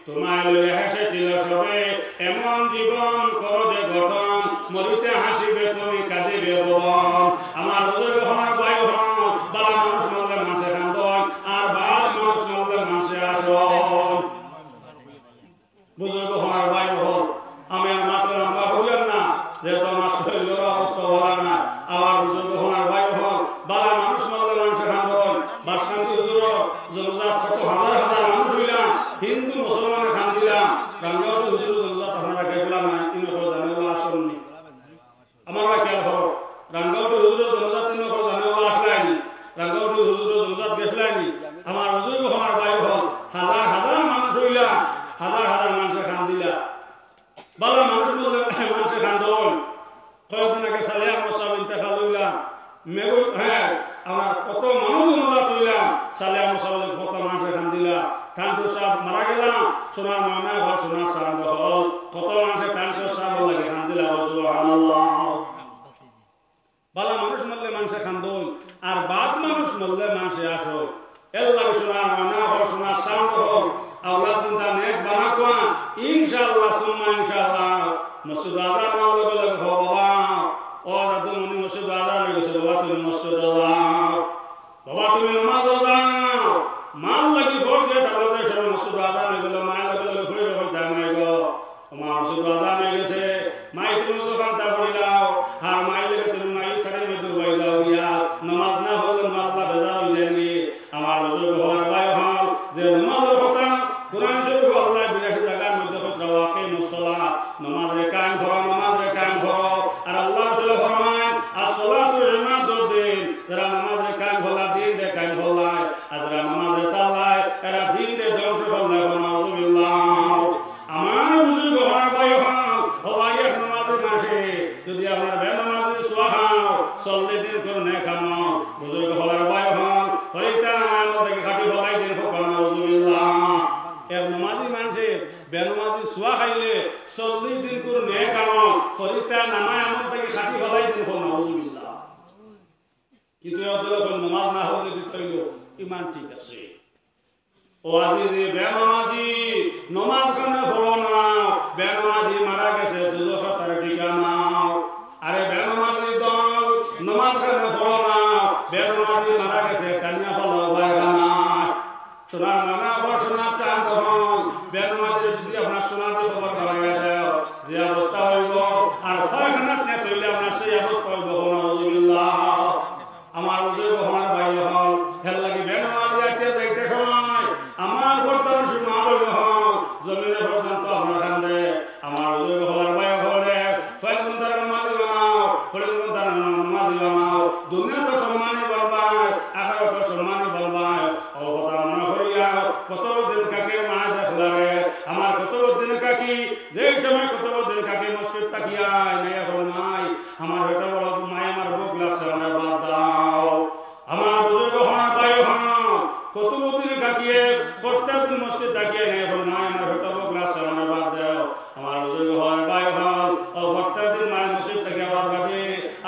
তোমায় লইয়া হেসেছিল সবে এমন জীবন করো যে গঠন মরিতে হাসিবে তুমি কাঁদিবে ভুবন আমার বুজুর্গ হওয়ার বায়ু হন বালা মানুষ মরলে মানুষে কান্দন আর বাদ মানুষ মরলে মানুষে আসন বুজুর্গ হওয়ার বায়ু হল আমি আর মাত্র আমরা হইলাম না যেহেতু আমার শরীরের অবস্থা ভালো না আমার বুজুর্গ হওয়ার বায়ু হল বালা মানুষ মরলে মানুষে কান্দন বাসকান্তি হুজুর জনজাত কত হাজার হাজার মানুষ হইলাম হিন্দু মুসলমানের খান দিলাম রাঙ্গাউটি হুজুর জনজাত আপনারা গেছিলাম না ইনো জানেওয়ালা আসেননি আমার ভাই খেয়াল করো রাঙ্গাউটি হুজুর জনজাত ইনো জানেওয়ালা আসলাইনি রাঙ্গাউটি হুজুর জনজাত গেছিলাইনি আমার বুজুর্গ হওয়ার বায়ু হল হাজার হাজার মানুষ হইলাম হাজার হাজার মানুষের খান দিলা বালা মানুষ বললে মানুষের খান দল কয়েকদিন আগে সালে আমার সব ইন্তেকাল হইলাম মেগু হ্যাঁ আমার কত মানুষ অনুরাত হইলাম সালে আমার সব কত মানুষের খান দিলা ঠান্ডু সাহ মারা গেলাম সোনার ময়না ঘর সোনার সান্দ হল কত মানুষের ঠান্ডু সাহ লাগে খান দিলা সুবহানাল্লাহ বালা মানুষ মরলে মানুষের খান দল আর বাদ মানুষ মরলে মানুষে আসো এল্লাহ সোনার ময়না ঘর সোনার সান্দ হল আওলাদ মুন্তা নেক বানা কোয়া ইনশাআল্লাহ সুম্মা ইনশাআল্লাহ মসজিদ আজান আল্লাহ বলে হো বাবা ও দাদু মনি মসজিদ আজান হয়ে গেছে বাবা তুমি মসজিদ যাও বাবা তুমি নামাজ যাও মাল লাগি ফরজে তাহলে সব মসজিদ আজান হয়ে গেল মাল লাগি ফইরে হইতা নাই গো তোমার মসজিদ আজান হয়ে গেছে মাই তুমি দোকান তা করিলাও আর মাই লাগে তুমি মাই সাড়ে মধ্যে হই যাও ইয়া নামাজ না হলে আল্লাহ বেজার হয়ে যাবে আমার বুজুর্গ হওয়ার বায়ু হল যে নামাজের কথা কুরআন শরীফ আল্লাহ 82 জায়গার মধ্যে কথা ওয়াকিমুস সালাত নামাজের কায়েম করো নামাজের কায়েম করো আর আল্লাহ রাসূল ফরমান as-সালাতু ইমাদুদ্দিন যারা নামাজের কায়েম করলা দিন দে কায়েম করলা আর যারা নামাজে চালায় এরা দিন দে ধ্বংস করলা নাউযুবিল্লাহ আমার বুজুর্গ হওয়ার বায়ু হল হওয়াই এক নামাজের মাসে যদি আপনার বেনামাজি সুবহান 40 দিন করে নেক আমল বুজুর্গ হওয়ার বায়ু হল ফরিতা আমল থেকে খাটি বলাই দিন নাউযুবিল্লাহ এক নামাজি মানুষে বেনামাজি সুয়া খাইলে 40 দিন করে নেক আমল ফরিস্তা নামায় আমল থেকে খাটি বলাই দিন নাউযুবিল্লাহ কিন্তু যখন নামাজ না হলে দিতে হইল ইমান ঠিক আছে ও আজিজি বেনামাজি নামাজ কেন পড়ো না বেনামাজি মারা গেছে দুজখে তার ঠিকানা আরে বেনামাজি দল নামাজ কেন পড়ো না বেনামাজি মারা গেছে কান্না পালা বাগানা সোনার মানা বসনা চাঁদ হন বেনামাজি যদি আপনার সোনাতে খবর বাড়াইয়া দাও যে অবস্থা হইব আর ফায়খানাত না তৈলে আপনার সেই অবস্থা হইব নাউযুবিল্লাহ আমার বুজুর্গ হওয়ার বাইরে হল হেল লাগি বেনামাজি আছে যাইতে সময় আমার বর্তমান সীমা হইল হল জমিনে পর্যন্ত আমার কান্দে আমার বুজুর্গ হওয়ার বাইরে হলে ফয়েল মন্দার নামাজি বানাও ফয়েল মন্দার নামাজি বানাও দুনিয়া তো সম্মানী বলবায় আখিরাত তো সম্মানী বলবায় ও কথা মনে করিয়া কত দিন কাকে মা দেখলারে আমার কত দিন কাকি যে সময় কত দিন কাকি মসজিদ তাকিয়ায় নাই এখন নাই আমার এটা বড় মাই আমার ভোগ লাগছে আমার বাদ দাও আমার বুজুর্গ হওয়ার বায়ু হন কত দিন কাকিয়ে প্রত্যেক দিন মসজিদ তাকিয়ায় নাই এখন নাই আমার এটা ভোগ লাগছে আমার বাদ দাও আমার বুজুর্গ হওয়ার বায়ু হন ও প্রত্যেক দিন মাই মসজিদ থেকে আবার বাদে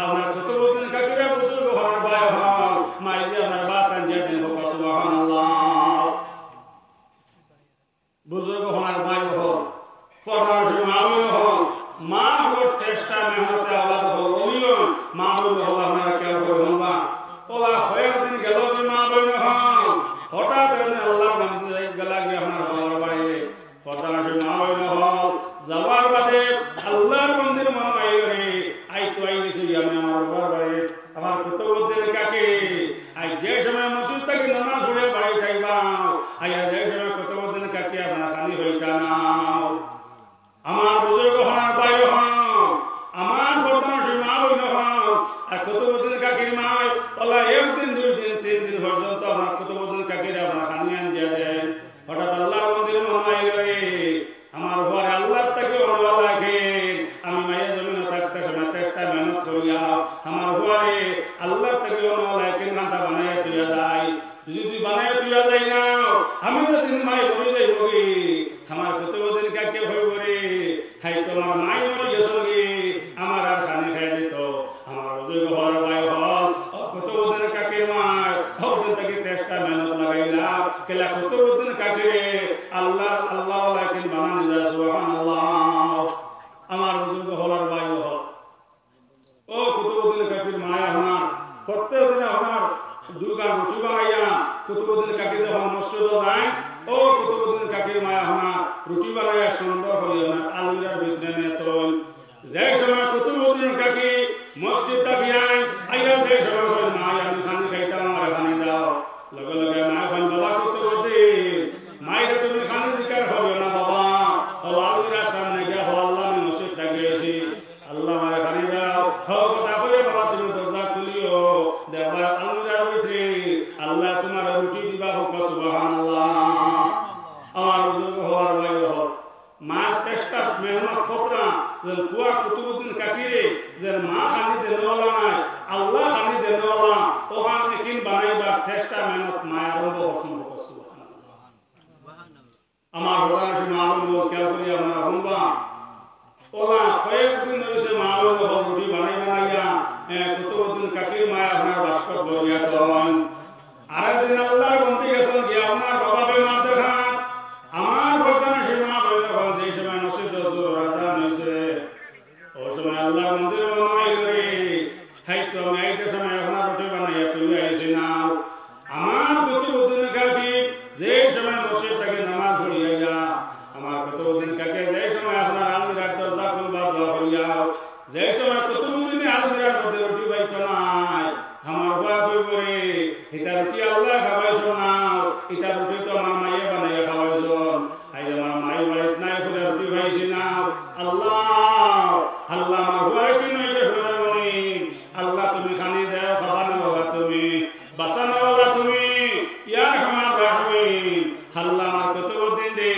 আমার কত দিন কাকিরে বুজুর্গ হওয়ার বায়ু হন মাই যে আমার বাদ আনজে দিন হোক সুবহানাল্লাহ বুজুর্গ হওয়ার বায়ু হন ফরমাশি মামুল হন মা গোট চেষ্টা মেহনতে আওলাদ হল ওলিও মামুল হল আমরা কেউ করে হবা ওলা কয়েক দিন গেল কি মা বইন হন হঠাৎ আল্লাহর বান্দা গেলা গিয়ে আপনার বাবার বাড়ি ফরমাশি মা বইন হল যাওয়ার বাদে আল্লাহর বান্দির মন আইল রে আই তো আই গেছি আমি আমার বাবার বাড়ি আমার কত দিন কাকে আই যে সময় মসজিদ থেকে নামাজ পড়ে বাড়ি খাইবা আই যে সময় কত দিন কাকে আপনার খালি হইতা না আমার বুজুর্গ হওয়ার বায়ু হন আমার বর্তমান সীমা বইন হন আর কত দিন কাকির মায় ওলা 1 দিন 2 দিন 3 দিন পর্যন্ত আমার কত দিন কাকির আপনার খানি আনজে দেন হঠাৎ আল্লাহর মন্দির মনে আইল রে আমার ঘরে আল্লাহ থেকে অনুবাদ রাখেন আমি মায়ের জমিনে থাকতে সময় চেষ্টা মেহনত করিয়া আমার ঘরে আল্লাহ থেকে অনুবাদ রাখেন কান্তা বানাইয়া তুইয়া যায় যদি বানাইয়া তুইয়া যায় না আমি তো দিন মাই মরে যাই বলি আমার কত দিন কাকে হইব রে হাই তোমার মাই মরে গেছ গে আমার আর খানি খাই দিত আমার বুজুর্গ হওয়ার বায়ু হল কত দিন কাকে মায় দিন থেকে চেষ্টা মেহনত লাগাইলা কেলা কত দিন কাকে আল্লাহ আল্লাহ ওয়ালাকিন বানানি যায় সুবহানাল্লাহ। আমার বুজুর্গ হলার ভাই হল ও কুতুবউদ্দিন কাকির মায়া হনা প্রত্যেক দিন আপনার দুর্গা রুটি বানাইয়া কুতুবউদ্দিন কাকি যখন মসজিদে যায় ও কুতুবউদ্দিন কাকির মায়া হনা রুটি বানাইয়া সুন্দর করে না আলমিরার ভিতরে নিয়ে তো যে সময় কুতুবউদ্দিন কাকি মসজিদ তাকিয়ায় আইয়া যে সময় কই মা আমি খানি খাইতাম আমার খানি দাও লগে লগে মা কই বাবা কুতুবউদ্দিন মাইরে তুমি খানি জিকার করবে না বাবা ও আলমিরার সামনে গিয়া ও আল্লাহ আমি মসজিদ তাকিয়েছি আল্লাহ আমার খানি দাও হো কথা কইবে বাবা তুমি দরজা খুলিও দেখবা আলমিরার ভিতরে আল্লাহ তোমার রুটি দিবা হোক সুবহানাল্লাহ। আমার বুজুর্গ হওয়ার ভাই হোক মা চেষ্টা মেহনত খতরা যেন কুয়া কুতুবউদ্দিন কাকিরে যেন মা খানি দেনওয়ালা নাই আল্লাহ খানি দেনওয়ালা ওখান একিন বানাইবার চেষ্টা মেহনত মা আরম্ভ করছেন সুবহানাল্লাহ। আমার হতাশি মালুম কেউ করি আমার হুম্বা ওলা কয়েকদিন হয়েছে মালুম রুটি বানাইয়া কুতুবউদ্দিন কাকির মায়া আপনার বাস্কট বরিয়া তখন আরেকদিন আল্লাহর বন্দি গেছেন গিয়ে আপনার বাবা বেমার দেখান আমার বর্তমানে সীমা বৈঠক যে সময় নসিদ রাজা হয়েছে ও সময় আল্লাহর মন্দির বানাই করে হাই তো আমি আইতে সময় আপনার রুটি বানাইয়া তুই আইসি না আমার কুতুবউদ্দিন কাকি যে সময় মসজিদ থেকে নামাজ পড়িয়া আমার কুতুবউদ্দিন কাকি যে সময় আপনার আলমিরার দরজা খুলবা দোয়া করিয়া যে সময় কুতুবউদ্দিন আলমিরার মধ্যে রুটি পাইত নাই আমার ভয় কই করে এটা রুটি আল্লাহ খাওয়াইছো না এটা রুটি তো আমার মাইয়ে বানাইয়া খাওয়াইছো আই আমার মাই বাড়িত নাই করে রুটি খাইছি না আল্লাহ আল্লাহ আমার ভয় কি নই করে মনি আল্লাহ তুমি খানি দাও খাবা না বাবা তুমি বাসানা ওয়ালা তুমি ইয়া রহমান রাহিম আল্লাহ আমার কুতুবউদ্দিন দে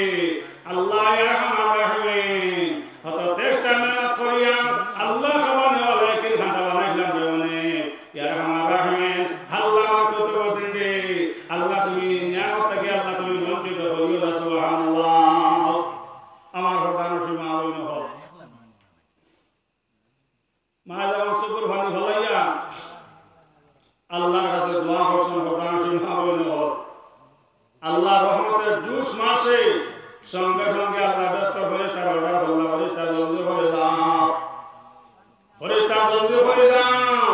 আল্লাহ ইয়া রহমান রাহিম অত চেষ্টা মেহনত করিয়া আল্লাহ খাবা না ওয়ালা কি খানা বানাইলাম রে মনে ইয়া রহমান রাহিম আল্লাহ আমার কুতুবউদ্দিন দে আল্লাহ তুমি নিয়ামত থেকে আল্লাহ তুমি বঞ্চিত করিও না সুবহানাল্লাহ। আমার প্রধান সীমা হইল হল মা যখন শুকর ভানি ভলাইয়া আল্লাহর কাছে দোয়া করছেন প্রধান সীমা হইল হল আল্লাহ রহমতের জুস মাসে সঙ্গে সঙ্গে আল্লাহ ব্যস্ত ফেরেশতার অর্ডার করলা ফেরেশতা জলদি করে দাও ফেরেশতা জলদি করে দাও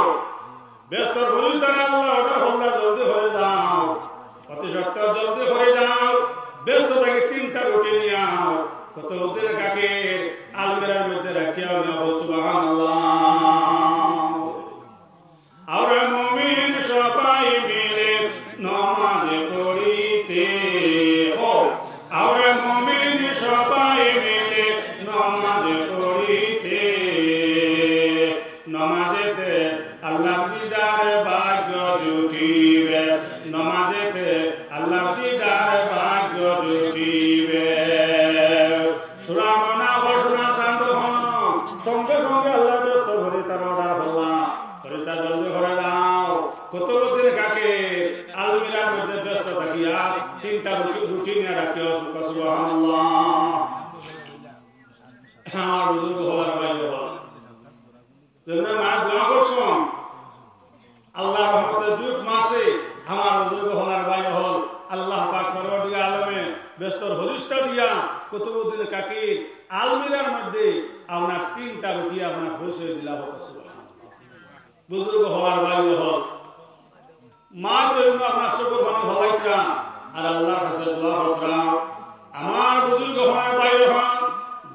ব্যস্ত ফেরেশতার আল্লাহ অর্ডার করলা জলদি করে দাও অতি সত্তর জলদি করে যাও ব্যস্ত থেকে 3টা রুটি নিয়াও কুতুবউদ্দিন কাকির আলমিরার মধ্যে রাখিয়াও নাও সুবহানাল্লাহ। আর মুমিন সবাই মিলে নামাজ পড়িতে ও আর মুমিন সবাই মিলে নামাজ পড়িতে নামাজেতে আল্লাহ দিদার ভাগ্য জুটিবে নামাজেতে আল্লাহ দিদার ভাগ্য জুটিবে সূরা মুনাফিকুন শান্ত হন সঙ্গে সঙ্গে আল্লাহ ব্যস্ত করে তার অর্ডার করলাম ফরিদা জলদি করে দাও কুতুবউদ্দিন কাকে আলমিরার মধ্যে ব্যস্ত থাকিয়া 3টা রুটি নিয়ে রাখিও সুবহানাল্লাহ। আমার বুজুর্গ হওয়ার ভাই হল জন্য মা দোয়া করছেন আল্লাহ রহমতের জুস মাসে আমার বুজুর্গ হওয়ার ভাই হল আল্লাহ পাক পরওয়ারদিগার আলমে ব্যস্তর হরিষ্ঠা দিয়া কুতুবউদ্দিন কাকি আলমিরার মধ্যে আপনার 3টা রুটি আপনার পৌঁছে দিলা হোক সুবহানাল্লাহ। বুজুর্গ হওয়ার ভাই হল মা তো আপনার শুকর বানি ভলাইতরা আর আল্লাহর কাছে দোয়া করতরা আমার বুজুর্গ হওয়ার ভাই হল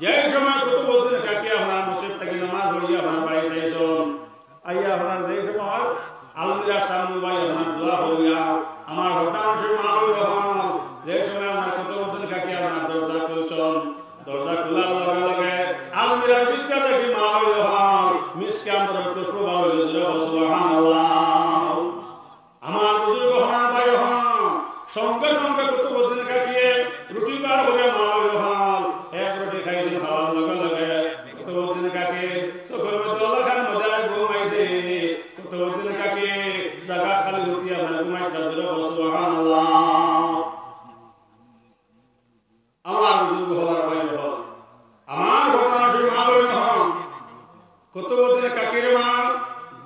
যে সময় কুতুবউদ্দিন কাকি আপনার মসজিদ থেকে নামাজ পড়িয়া আপনার বাড়িতে এসেন আইয়া আপনার যে সময় আলমিরার সামনে ভাই আপনার দোয়া করিয়া আমার হরদান মালুম হল যে সময় আপনার কুতুবউদ্দিন কাকি আপনার দরজা খুলছেন দরজা খোলার লগে লগে আলমিরার ভিতরে থেকে মালুম হল মিসকে আমরা খুশবু ভালো জুড়ে সুবহানাল্লাহ। আমার বুজুর্গ হওয়ার ভাই হল সঙ্গে সঙ্গে কুতুবউদ্দিন কাকি রুটি বার করে মালুম হল এক রুটি খাইছেন খাওয়ার লগে লগে কুতুবউদ্দিন কাকি চোখের মধ্যে অলখান মধ্যে ঘুমাইছে কুতুবউদ্দিন কাকি জায়গা খালি হতি আপনার ঘুমাইতে জুড়ে সুবহানাল্লাহ। আমার বুজুর্গ হওয়ার ভাই হল আমার ঘটনা সীমা হইল হল কুতুবউদ্দিন কাকির মা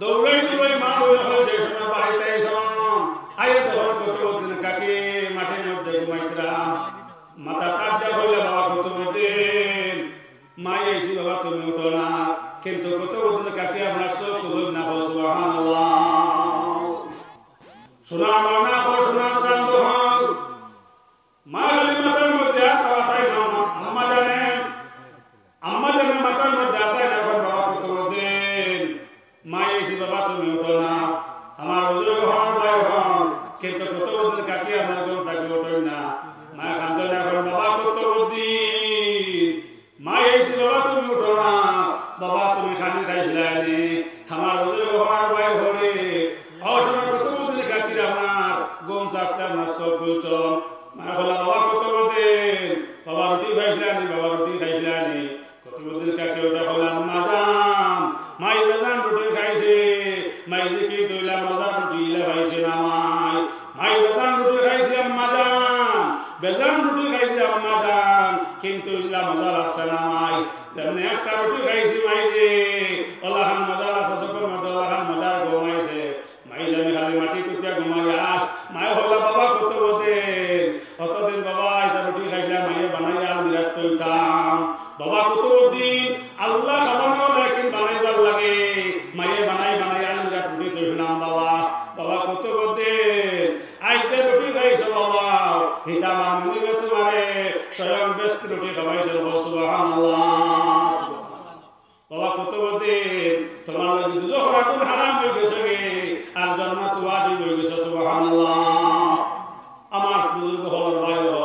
দৌড়াই দৌড়াই মা বলে হল যে সময় বাড়িতে এসন আইয়া তখন কুতুবউদ্দিন কাকি মাঠের মধ্যে ঘুমাইতরা মাথা তাক দেয়া বললে বাবা রুটি খাইছিলানি বাবা রুটি খাইছিলানি কতদিন কাকে ওটা বললাম মাজান মাই বেজান রুটি খাইছে মাই যে কি দইলা মজা রুটি ইলা খাইছে না মাই বেজান রুটি খাইছে আম্মা জান বেজান রুটি খাইছে আম্মা জান কিন্তু ইলা মজা লাগছে না মাই যেমন একটা রুটি খাইছি মাই যে ওলাহান মজা লাগছে যখন মজা ওলাহান মজার ঘুমাইছে মাই জানি খালি মাটি তুতিয়া ঘুমাইয়া মাই হলা বাবা কতদিন বাবা এটা রুটি খাইলা মাইয়ে বানাইয়া বিরাট তৈতাম বাবা কতদিন আল্লাহ খাবানো লেকিন বানাইবার লাগে মাইয়ে বানাই বিরাট রুটি তৈলাম বাবা বাবা কতদিন আইতে রুটি খাইছো বাবা হিতা আমার মনে তোমারে স্বয়ং ব্যস্ত রুটি খাওয়াইছো সুবহানাল্লাহ বাবা কতদিন তোমার লাগে দুজো কোন হারাম হয়ে গেছে আর জান্নাত ওয়াজিব হয়ে গেছে সুবহানাল্লাহ আমার বুজুর্গ হল ভাই হল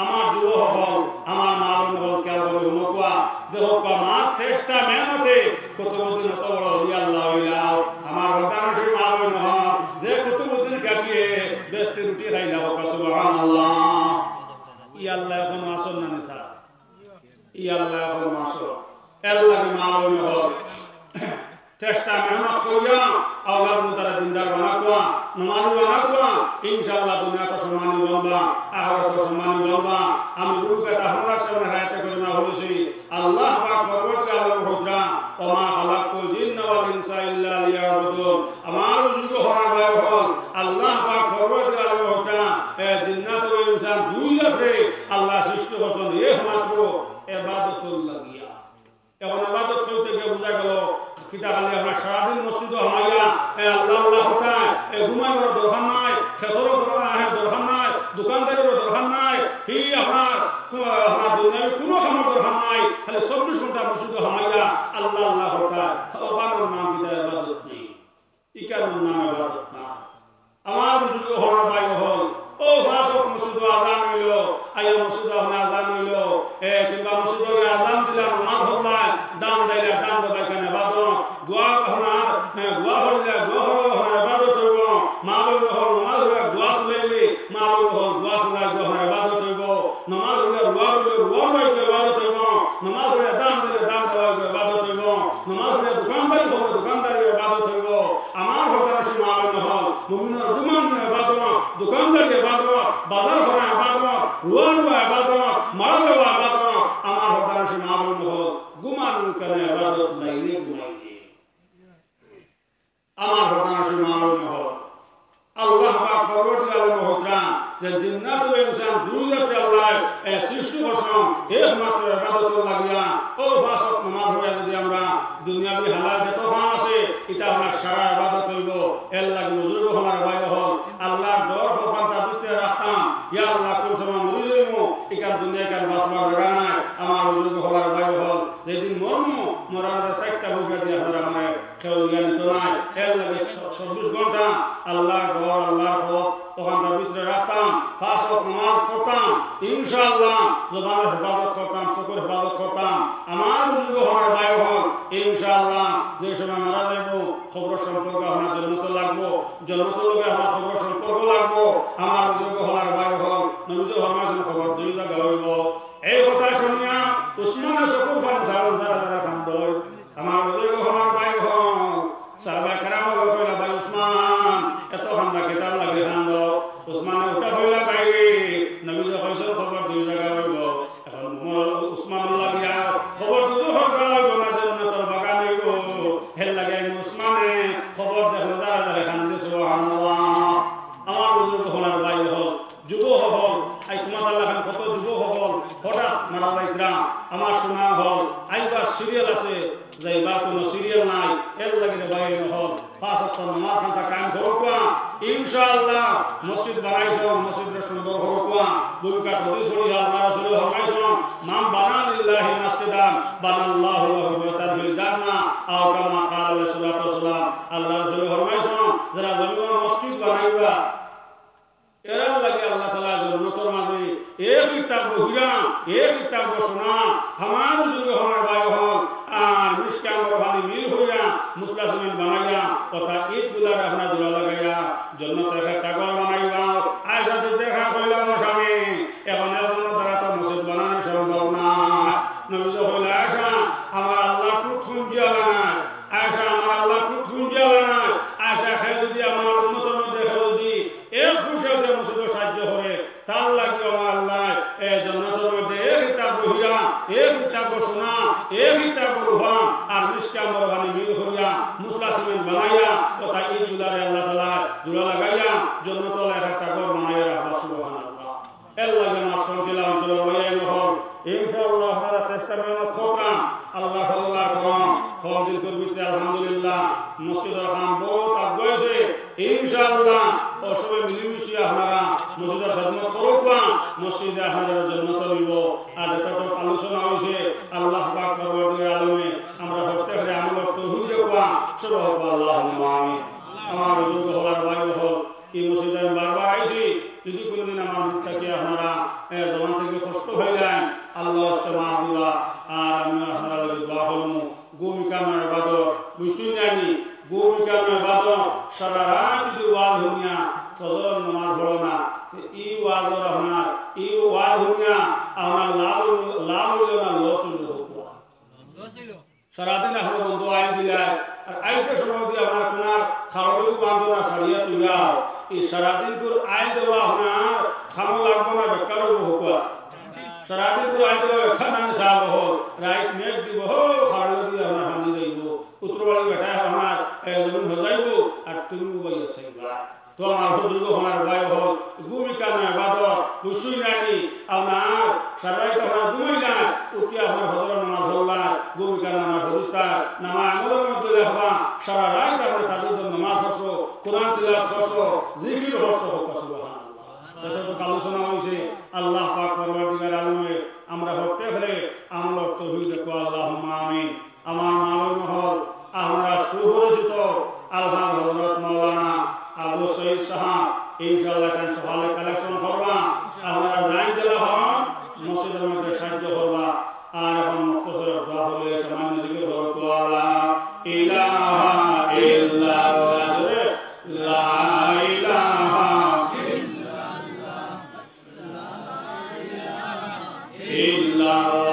আমার যুব হল আমার মা বোন হল কেউ করে হুমকুয়া দেখো আমার চেষ্টা মেহনতে কতদিন অত বড় হলি আল্লাহ হইলাও আমার হতাশী মা বোন হল যে কতদিন কাটিয়ে ব্যস্ত রুটি খাইলা হোক সুবহানাল্লাহ ই আল্লাহ এখন আসল না নিসা ই আল্লাহ এখন আসল আল্লাহ মা বোন হল চেষ্টা মেহনত করিয়া আল্লাহর মুতারা দিনদার বানাকুয়া নমাজ বানাকুয়া ইনশাআল্লাহ দুনিয়া তো সম্মানী বলবা আখিরাত তো সম্মানী বলবা আমি রূহ কথা আপনার সামনে হায়াতে করে না বলেছি আল্লাহ পাক পরবর্তী আলম হজরা ওমা খালাকতুল জিন্না ওয়াল ইনসা ইল্লা লিয়াবুদুন আমার যুগ হওয়ার ভাই হল আল্লাহ পাক পরবর্তী আলম হজরা জিন্নাত ও ইনসান দুই আছে আল্লাহ সৃষ্টি করছেন একমাত্র ইবাদতুল লাগিয়া এখন ইবাদত করতে গিয়ে বোঝা গেল কিতা খালি আমরা সারাদিন মসজিদে হামাইয়া আল্লাহ আল্লাহ হতায় ঘুমাইবার দরকার নাই খেতরও দরকার নাই দোকানদারেরও দরকার নাই হি আপনার দুনিয়ার কোনো কামের দরকার নাই খালি 24 ঘন্টা মসজিদে হামাইয়া আল্লাহ আল্লাহ হতায় ওখানোর নাম কিতা ইবাদত নেই ইকানোর নাম ইবাদত না আমার বুজুর্গ হওয়ার ভাই হল ও ভাষক মসজিদে আজান হইল আইয়া মসজিদে আজান হইল কিংবা মসজিদে আজান দিলা নামাজ হল্লায় দান দিলা দান দেবাই কেন ইবাদত দোয়া আপনার দোয়া হইলে দোয়া হওয়ার ইবাদত হইব মা বলল হল নামাজ হইলে দোয়া শুনাইবি মা বলল হল দোয়া শুনাই দোয়া ইবাদত হইব নামাজ হইলে দোয়া হইলে দোয়া হইব ইবাদত হইব নামাজ হইলে দান দিলে দান দেওয়া ইবাদত হইব নামাজ হইলে দোকানদারি হইব দোকানদারি ইবাদত হইব আমার কথা সে মা বলল হল মুমিনের গুমান ইবাদত দোকানদারি ইবাদত বাজার করা ইবাদত রুয়ান ইবাদত মারালো ইবাদত আমার কথা সে মা বলল হল গুমান করে ইবাদত লাইনে ঘুমাইনি আমার কথা সে মা বলল হল আল্লাহ পাক পরবর্তী আলম হজরা যে জিন্নাত ও ইনসান দুই জাতি আল্লাহ সৃষ্টি করছেন একমাত্র ইবাদত লাগিয়া ও ফাসত নামাজ হইয়া যদি আমরা দুনিয়াবি হালাল যত ফান আছে এটা আমার সারা ইবাদত হইব এর লাগি বুজুর্গ আমার ভাই হল আল্লাহ দর ফান্তা ভিতরে রাখতাম ইয়া আল্লাহ কোন সময় মরি যাইব এখান দুনিয়া কার বাসবার জায়গা নাই আমার বুজুর্গ হলার ভাই হল যেদিন মরার 60টা বছর দিয়ে আপনারা আমার খেয়াল জ্ঞান তো নাই এর লাগে 24 ঘন্টা আল্লাহর ঘর আল্লাহর হক ওখানটার ভিতরে রাখতাম পাঁচ ওয়াক্ত নামাজ পড়তাম ইনশাআল্লাহ জবানের হেফাজত করতাম চোখের হেফাজত করতাম আমার বুজুর্গ হওয়ার ভাই হল ইনশাআল্লাহ যে সময় মারা যাইব খবর সম্পর্ক আপনার জন্মত লাগবো জন্মতের লোকে আমার খবর সম্পর্ক লাগবো আমার বুজুর্গ হওয়ার ভাই হল নবীজ হওয়ার জন্য খবর দুই জায়গা হইব এই কথা শুনিয়া উসমানে চকুর ফান সারন যারা কান্দ আমার বুজুর্গ হওয়ার ভাই হল সাহাবা কেরাম কইলা ভাই উসমান এত খান্দা কেতাব লাগে খান্দ উসমানে উঠা কইলা বাইরে নবী কইছেন খবর দুই জায়গা হইব এখন উসমান লাগিয়া খবর দুই হরগড়া হইব না জান্নাতের বাগান হইব হেল লাগে উসমানে খবর দেখলে যারা খান্দে সুবহানাল্লাহ আমার বুজুর্গ হওয়ার ভাই হল যুব হল আই তোমার আল্লাহ খান কত যুব হল হঠাৎ মারা যাইতরা আমার শোনা হল আইবার সিরিয়াল আছে যাইবার কোনো সিরিয়াল নাই এর লাগে বাইরে হল পাঁচ ওয়াক্ত নামাজ খানটা কায়েম করবা ইনশাআল্লাহ মসজিদ বানাইছো মসজিদের সুন্দর করবা ভূমিকা প্রতি সরি আল্লাহ রাসূল ফরমাইছো মান বানা লিল্লাহি মাসজিদান বানাল্লাহু লাহু বাইতান ফিল জান্নাহ আও কামা ক্বালা আলাইহিস সালাতু ওয়াসসালাম আল্লাহ রাসূল ফরমাইছো যারা জমিনে মসজিদ বানাইবা এরার লাগে আল্লাহ তাআলা জন্নতের মাঝে এক কিতাব বহিরা এক কিতাব শোনা আমার বুজুর্গ হওয়ার ভাই হল আর মিসকামর ভানি মিল হইয়া মুসলা জমিন বানাইয়া কথা ঈদ গুলার আপনার জোড়া লাগাইয়া জন্নতের একটা ঘর বানাইবা আয়সা দেখা কইলাম স্বামী এখন এর জন্য তারা তো মসজিদ বানানো সম্ভব নবী তো কইলা আয়েশা আমার আল্লাহ টুট ফুঞ্জিয়ালা না আয়েশা আমার আল্লাহ টুট ফুঞ্জিয়ালা না আয়েশা খায় যদি আমার উম্মতের মধ্যে যদি এক ফুশাতে মুসিবত সাহায্য করে তার লাগবে আমার আল্লাহ এই জান্নাতের মধ্যে এক কিতাব বহিরা এক কিতাব সোনা এক কিতাব রুহা আর মিসকা মরবানি মিল করিয়া মুসলা সিমেন্ট বানাইয়া ও তাই ঈদ গুলারে আল্লাহ তাআলা জোড়া লাগাইয়া জান্নাতুল একটা ঘর বানাইয়া রাখবা সুবহানাল্লাহ আল্লাহ জানা সংকিলা অঞ্চলের বয়ান হল ইনশাআল্লাহ আমরা চেষ্টা করব খোকরাম আল্লাহ আল্লাহ করম খোম দিন করবিতে আলহামদুলিল্লাহ মসজিদের কাম বহুত আগবাইছে ইনশাআল্লাহ ও সবে মিলিমিশি আপনারা মসজিদের খিদমত করবা মসজিদে আপনাদের জান্নাত নিব আর যতটুকু আলোচনা হইছে আল্লাহ পাক পরবর্তীকালে আলমে আমরা প্রত্যেকরে আমল তৌহিদ দেওয়া সুবহানাল্লাহ আল্লাহুম্মা আমিন আমার বুজুর্গ হলার ভাই হল এই মসজিদে বারবার আইছি যদি কোনদিন আমার মুক্তাকে আপনারা জবান থেকে কষ্ট হয়ে যায় আল্লাহ ইস্তেমা দিবা আর আমি আপনারা লাগে দোয়া করবো ভূমিকা নয় ইবাদত বুঝছেন জানি ভূমিকা নয় ইবাদত সারা রাত যদি ওয়াজ হইয়া ফজর নামাজ পড়ো না এই ওয়াজর আপনার এই ওয়াজ হইয়া আমার লাভ হইল না লস হইল সারাদিন আপনার বন্ধু আইন দিলা আর আইতে সময় দিয়ে আপনার কোনার খাওয়ালেও বান্ধব না ছাড়িয়া তুইয়া এই সারাদিন তোর আইন দেওয়া আপনার খামো লাগবো না বেকার হোকা সারাদিন তোর আইন দেওয়া বেকার নামি সাহ হোক রাইট মেঘ দিব হো খাওয়ালে দিয়ে আপনার হানি যাইব উত্তরবাড়ি বেটায় আপনার জমিন হয়ে যাইব আর তুমি উবাই আছে তো আমার হুজুর আমার ভাই হল ভূমিকা নয় বাদর খুশি নানি আপনার সারাইতে আমার ঘুমাই না উঠি আমার হজর নামাজ হল্লা ভূমিকা না আমার হদিস্তা নামা আমলের মধ্যে লেখবা সারা রাত আপনার তাদের নামাজ হসো কোরআন তিলাওয়াত হসো জিকির হসো সুবহানাল্লাহ যতটুকু আলোচনা হয়েছে আল্লাহ পাক পরবর্তীকালে আলমে আমরা হতে পারে আমল তৌহিদ দেখো আল্লাহুম্মা আমিন আমার মালুম হল আমরা সুপরিচিত আল্লাহ হযরত মাওলানা আবু সঈদ সাহেব ইনশাআল্লাহ কান সকালে কালেকশন করবা আমরা যাই জেলা হন মসজিদের মধ্যে সাহায্য করবা আর এখন মুক্তসর দোয়া হলে সামান্য জিকির করো তো লা ইলাহা ইল্লাল্লাহ লা ইলাহা ইল্লাল্লাহ লা ইলাহা ইল্লাল্লাহ